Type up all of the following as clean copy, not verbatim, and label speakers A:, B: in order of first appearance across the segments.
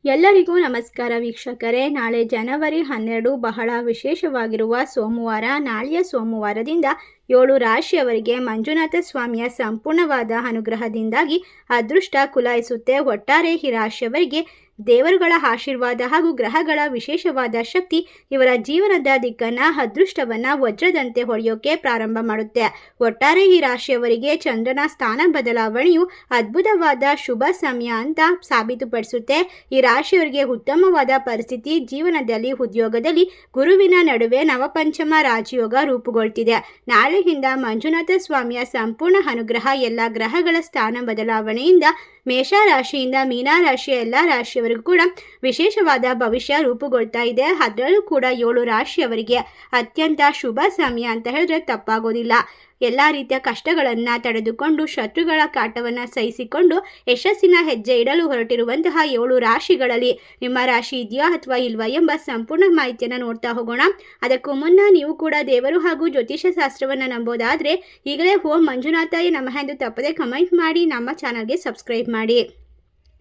A: ಎಲ್ಲರಿಗೂ ನಮಸ್ಕಾರ ವೀಕ್ಷಕರೇ. ನಾಳೆ ಜನವರಿ 12 ಬಹಳ ವಿಶೇಷವಾಗಿರುವ ಸೋಮವಾರ. ನಾಳೆಯ ಸೋಮವಾರದಿಂದ 7 ರಾಶಿಯವರಿಗೆ ಮಂಜುನಾಥ ಸ್ವಾಮಿಯ ಸಂಪೂರ್ಣವಾದ ಅನುಗ್ರಹದಿಂದಾಗಿ ಅದೃಷ್ಟ ಕುಲಾಯಿಸುತ್ತೆ. ಒಟ್ಟಾರೆ ಈ ರಾಶಿಯವರಿಗೆ ದೇವರುಗಳ ಆಶೀರ್ವಾದ ಹಾಗೂ ಗ್ರಹಗಳ ವಿಶೇಷವಾದ ಶಕ್ತಿ ಇವರ ಜೀವನದ ದಿಕ್ಕನ್ನು ಅದೃಷ್ಟವನ್ನು ವಜ್ರದಂತೆ ಹೊಳೆಯೋಕೆ ಪ್ರಾರಂಭ ಮಾಡುತ್ತೆ. ಒಟ್ಟಾರೆ ಈ ರಾಶಿಯವರಿಗೆ ಚಂದ್ರನ ಸ್ಥಾನ ಬದಲಾವಣೆಯು ಅದ್ಭುತವಾದ ಶುಭ ಸಮಯ ಅಂತ ಸಾಬೀತುಪಡಿಸುತ್ತೆ. ಈ ರಾಶಿಯವರಿಗೆ ಉತ್ತಮವಾದ ಪರಿಸ್ಥಿತಿ, ಜೀವನದಲ್ಲಿ ಉದ್ಯೋಗದಲ್ಲಿ ಗುರುವಿನ ನಡುವೆ ನವಪಂಚಮ ರಾಜಯೋಗ ರೂಪುಗೊಳ್ತಿದೆ. ನಾಳೆಯಿಂದ ಮಂಜುನಾಥ ಸ್ವಾಮಿಯ ಸಂಪೂರ್ಣ ಅನುಗ್ರಹ ಎಲ್ಲ ಗ್ರಹಗಳ ಸ್ಥಾನ ಬದಲಾವಣೆಯಿಂದ ಮೇಷರಾಶಿಯಿಂದ ಮೀನರಾಶಿಯ ಎಲ್ಲ ರಾಶಿಯವರಿಗೂ ಕೂಡ ವಿಶೇಷವಾದ ಭವಿಷ್ಯ ರೂಪುಗೊಳ್ತಾ ಇದೆ. ಅದರಲ್ಲೂ ಕೂಡ 7 ರಾಶಿಯವರಿಗೆ ಅತ್ಯಂತ ಶುಭ ಸಮಯ ಅಂತ ಹೇಳಿದ್ರೆ ತಪ್ಪಾಗೋದಿಲ್ಲ. ಎಲ್ಲ ರೀತಿಯ ಕಷ್ಟಗಳನ್ನು ತಡೆದುಕೊಂಡು ಶತ್ರುಗಳ ಕಾಟವನ್ನು ಸಹಿಸಿಕೊಂಡು ಯಶಸ್ಸಿನ ಹೆಜ್ಜೆ ಇಡಲು ಹೊರಟಿರುವಂತಹ 7 ರಾಶಿಗಳಲ್ಲಿ ನಿಮ್ಮ ರಾಶಿ ಇದೆಯಾ ಅಥವಾ ಇಲ್ವಾ ಎಂಬ ಸಂಪೂರ್ಣ ಮಾಹಿತಿಯನ್ನು ನೋಡ್ತಾ ಹೋಗೋಣ. ಅದಕ್ಕೂ ಮುನ್ನ ನೀವು ಕೂಡ ದೇವರು ಹಾಗೂ ಜ್ಯೋತಿಷ್ಯ ಶಾಸ್ತ್ರವನ್ನು ನಂಬೋದಾದರೆ ಈಗಲೇ ಓಂ ಮಂಜುನಾಥಾಯ ನಮಃ ಎಂದು ತಪ್ಪದೆ ಕಮೆಂಟ್ ಮಾಡಿ ನಮ್ಮ ಚಾನಲ್ಗೆ ಸಬ್ಸ್ಕ್ರೈಬ್ ಮಾಡಿ.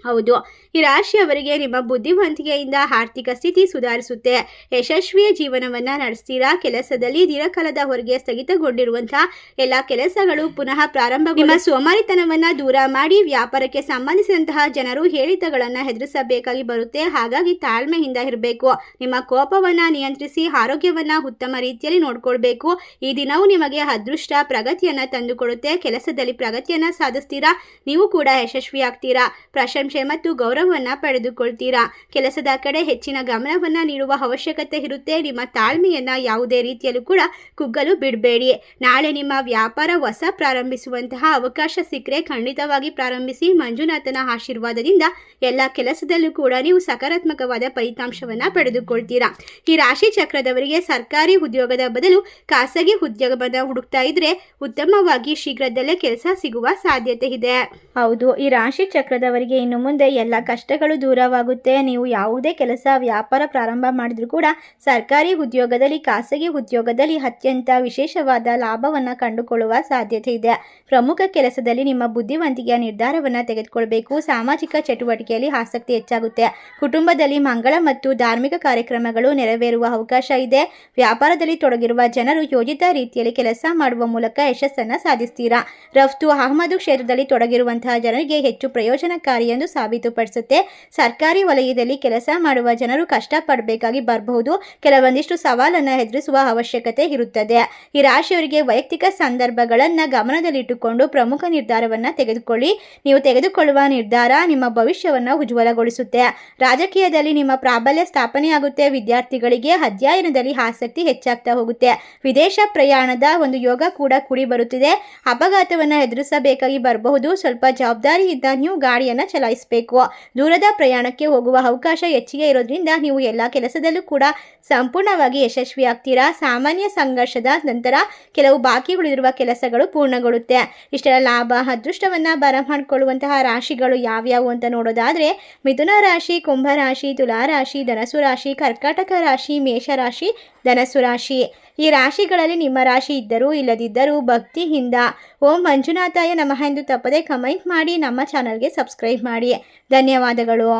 A: ಹೌದು, ಈ ರಾಶಿಯವರಿಗೆ ನಿಮ್ಮ ಬುದ್ಧಿವಂತಿಕೆಯಿಂದ ಆರ್ಥಿಕ ಸ್ಥಿತಿ ಸುಧಾರಿಸುತ್ತೆ. ಯಶಸ್ವಿಯ ಜೀವನವನ್ನು ನಡೆಸ್ತೀರಾ. ಕೆಲಸದಲ್ಲಿ ದೀರ್ಘಕಾಲದವರೆಗೆ ಸ್ಥಗಿತಗೊಂಡಿರುವಂತಹ ಎಲ್ಲ ಕೆಲಸಗಳು ಪುನಃ ಪ್ರಾರಂಭ. ನಿಮ್ಮ ಸೋಮಾರಿತನವನ್ನು ದೂರ ಮಾಡಿ ವ್ಯಾಪಾರಕ್ಕೆ ಸಂಬಂಧಿಸಿದಂತಹ ಜನರು ಹೇಳಿಕೆಗಳನ್ನು ಎದುರಿಸಬೇಕಾಗಿ ಬರುತ್ತೆ. ಹಾಗಾಗಿ ತಾಳ್ಮೆಯಿಂದ ಇರಬೇಕು. ನಿಮ್ಮ ಕೋಪವನ್ನು ನಿಯಂತ್ರಿಸಿ ಆರೋಗ್ಯವನ್ನು ಉತ್ತಮ ರೀತಿಯಲ್ಲಿ ನೋಡ್ಕೊಳ್ಬೇಕು. ಈ ದಿನವೂ ನಿಮಗೆ ಅದೃಷ್ಟ ಪ್ರಗತಿಯನ್ನು ತಂದುಕೊಡುತ್ತೆ. ಕೆಲಸದಲ್ಲಿ ಪ್ರಗತಿಯನ್ನು ಸಾಧಿಸ್ತೀರಾ. ನೀವು ಕೂಡ ಯಶಸ್ವಿ ಆಗ್ತೀರಾ. ಪ್ರಶಂಸೆ ಮತ್ತು ಗೌರವವನ್ನು ಪಡೆದುಕೊಳ್ತೀರಾ. ಕೆಲಸದ ಕಡೆ ಹೆಚ್ಚಿನ ಗಮನವನ್ನು ನೀಡುವ ಅವಶ್ಯಕತೆ ಇರುತ್ತೆ. ನಿಮ್ಮ ತಾಳ್ಮೆಯನ್ನು ಯಾವುದೇ ರೀತಿಯಲ್ಲೂ ಕೂಡ ಕುಗ್ಗಲು ಬಿಡಬೇಡಿ. ನಾಳೆ ನಿಮ್ಮ ವ್ಯಾಪಾರ ಹೊಸ ಪ್ರಾರಂಭಿಸುವಂತಹ ಅವಕಾಶ ಸಿಕ್ಕರೆ ಖಂಡಿತವಾಗಿ ಪ್ರಾರಂಭಿಸಿ. ಮಂಜುನಾಥನ ಆಶೀರ್ವಾದದಿಂದ ಎಲ್ಲ ಕೆಲಸದಲ್ಲೂ ಕೂಡ ನೀವು ಸಕಾರಾತ್ಮಕವಾದ ಫಲಿತಾಂಶವನ್ನು ಪಡೆದುಕೊಳ್ತೀರಾ. ಈ ರಾಶಿ ಚಕ್ರದವರಿಗೆ ಸರ್ಕಾರಿ ಉದ್ಯೋಗದ ಬದಲು ಖಾಸಗಿ ಉದ್ಯೋಗವನ್ನು ಹುಡುಕ್ತಾ ಇದ್ರೆ ಉತ್ತಮವಾಗಿ ಶೀಘ್ರದಲ್ಲೇ ಕೆಲಸ ಸಿಗುವ ಸಾಧ್ಯತೆ ಇದೆ. ಹೌದು, ಈ ರಾಶಿ ಚಕ್ರದವರಿಗೆ ಇನ್ನು ಮುಂದೆ ಎಲ್ಲ ಕಷ್ಟಗಳು ದೂರವಾಗುತ್ತೆ. ನೀವು ಯಾವುದೇ ಕೆಲಸ ವ್ಯಾಪಾರ ಪ್ರಾರಂಭ ಮಾಡಿದ್ರೂ ಕೂಡ ಸರ್ಕಾರಿ ಉದ್ಯೋಗದಲ್ಲಿ ಖಾಸಗಿ ಉದ್ಯೋಗದಲ್ಲಿ ಅತ್ಯಂತ ವಿಶೇಷವಾದ ಲಾಭವನ್ನು ಕಂಡುಕೊಳ್ಳುವ ಸಾಧ್ಯತೆ ಇದೆ. ಪ್ರಮುಖ ಕೆಲಸದಲ್ಲಿ ನಿಮ್ಮ ಬುದ್ಧಿವಂತಿಕೆಯ ನಿರ್ಧಾರವನ್ನು ತೆಗೆದುಕೊಳ್ಬೇಕು. ಸಾಮಾಜಿಕ ಚಟುವಟಿಕೆಯಲ್ಲಿ ಆಸಕ್ತಿ ಹೆಚ್ಚಾಗುತ್ತೆ. ಕುಟುಂಬದಲ್ಲಿ ಮಂಗಳ ಮತ್ತು ಧಾರ್ಮಿಕ ಕಾರ್ಯಕ್ರಮಗಳು ನೆರವೇರುವ ಅವಕಾಶ ಇದೆ. ವ್ಯಾಪಾರದಲ್ಲಿ ತೊಡಗಿರುವ ಜನರು ಯೋಜಿತ ರೀತಿಯಲ್ಲಿ ಕೆಲಸ ಮಾಡುವ ಮೂಲಕ ಯಶಸ್ಸನ್ನು ಸಾಧಿಸ್ತೀರಾ. ರಫ್ತು ಆಮದು ಕ್ಷೇತ್ರದಲ್ಲಿ ತೊಡಗಿರುವಂತಹ ಜನರಿಗೆ ಹೆಚ್ಚು ಪ್ರಯೋಜನಕಾರಿ ಎಂದು ಸಾಬೀತುಪಡಿಸುತ್ತೆ. ಸರ್ಕಾರಿ ವಲಯದಲ್ಲಿ ಕೆಲಸ ಮಾಡುವ ಜನರು ಕಷ್ಟಪಡಬೇಕಾಗಿ ಬರಬಹುದು. ಕೆಲವೊಂದಿಷ್ಟು ಸವಾಲನ್ನು ಎದುರಿಸುವ ಅವಶ್ಯಕತೆ ಇರುತ್ತದೆ. ಈ ರಾಶಿಯವರಿಗೆ ವೈಯಕ್ತಿಕ ಸಂದರ್ಭಗಳನ್ನು ಗಮನದಲ್ಲಿಟ್ಟುಕೊಂಡು ಪ್ರಮುಖ ನಿರ್ಧಾರವನ್ನು ತೆಗೆದುಕೊಳ್ಳಿ. ನೀವು ತೆಗೆದುಕೊಳ್ಳುವ ನಿರ್ಧಾರ ನಿಮ್ಮ ಭವಿಷ್ಯವನ್ನು ಉಜ್ವಲಗೊಳಿಸುತ್ತೆ. ರಾಜಕೀಯದಲ್ಲಿ ನಿಮ್ಮ ಪ್ರಾಬಲ್ಯ ಸ್ಥಾಪನೆಯಾಗುತ್ತೆ. ವಿದ್ಯಾರ್ಥಿಗಳಿಗೆ ಅಧ್ಯಯನದಲ್ಲಿ ಆಸಕ್ತಿ ಹೆಚ್ಚಾಗ್ತಾ ಹೋಗುತ್ತೆ. ವಿದೇಶ ಪ್ರಯಾಣದ ಒಂದು ಯೋಗ ಕೂಡ ಕೂಡಿ ಬರುತ್ತಿದೆ. ಅಪಘಾತವನ್ನು ಎದುರಿಸಬೇಕಾಗಿ ಬರಬಹುದು. ಸ್ವಲ್ಪ ಜವಾಬ್ದಾರಿಯಿಂದ ನೀವು ಗಾಡಿಯನ್ನು ಚಲಾಯಿಸಬೇಕು. ದೂರದ ಪ್ರಯಾಣಕ್ಕೆ ಹೋಗುವ ಅವಕಾಶ ಹೆಚ್ಚಿಗೆ ಇರೋದ್ರಿಂದ ನೀವು ಎಲ್ಲ ಕೆಲಸದಲ್ಲೂ ಕೂಡ ಸಂಪೂರ್ಣವಾಗಿ ಯಶಸ್ವಿ ಆಗ್ತೀರಾ. ಸಾಮಾನ್ಯ ಸಂಘರ್ಷದ ನಂತರ ಕೆಲವು ಬಾಕಿ ಉಳಿದಿರುವ ಕೆಲಸಗಳು ಪೂರ್ಣಗೊಳ್ಳುತ್ತೆ. ಇಷ್ಟೆಲ್ಲ ಲಾಭ ಅದೃಷ್ಟವನ್ನು ಬರಮಾಡಿಕೊಳ್ಳುವಂತಹ ರಾಶಿಗಳು ಯಾವ್ಯಾವು ಅಂತ ನೋಡೋದಾದರೆ ಮಿಥುನ ರಾಶಿ, ಕುಂಭ ರಾಶಿ, ತುಲಾ ರಾಶಿ, ಧನಸು ರಾಶಿ, ಕರ್ಕಾಟಕ ರಾಶಿ, ಮೇಷರಾಶಿ, ಧನಸು ರಾಶಿ. ಈ ರಾಶಿಗಳಲ್ಲಿ ನಿಮ್ಮ ರಾಶಿ ಇದ್ದರೂ ಇಲ್ಲದಿದ್ದರೂ ಭಕ್ತಿಯಿಂದ ಓಂ ಮಂಜುನಾಥಾಯ ನಮಃ ಎಂದು ತಪ್ಪದೆ ಕಮೆಂಟ್ ಮಾಡಿ ನಮ್ಮ ಚಾನಲ್ಗೆ ಸಬ್ಸ್ಕ್ರೈಬ್ ಮಾಡಿ. ಧನ್ಯವಾದಗಳು.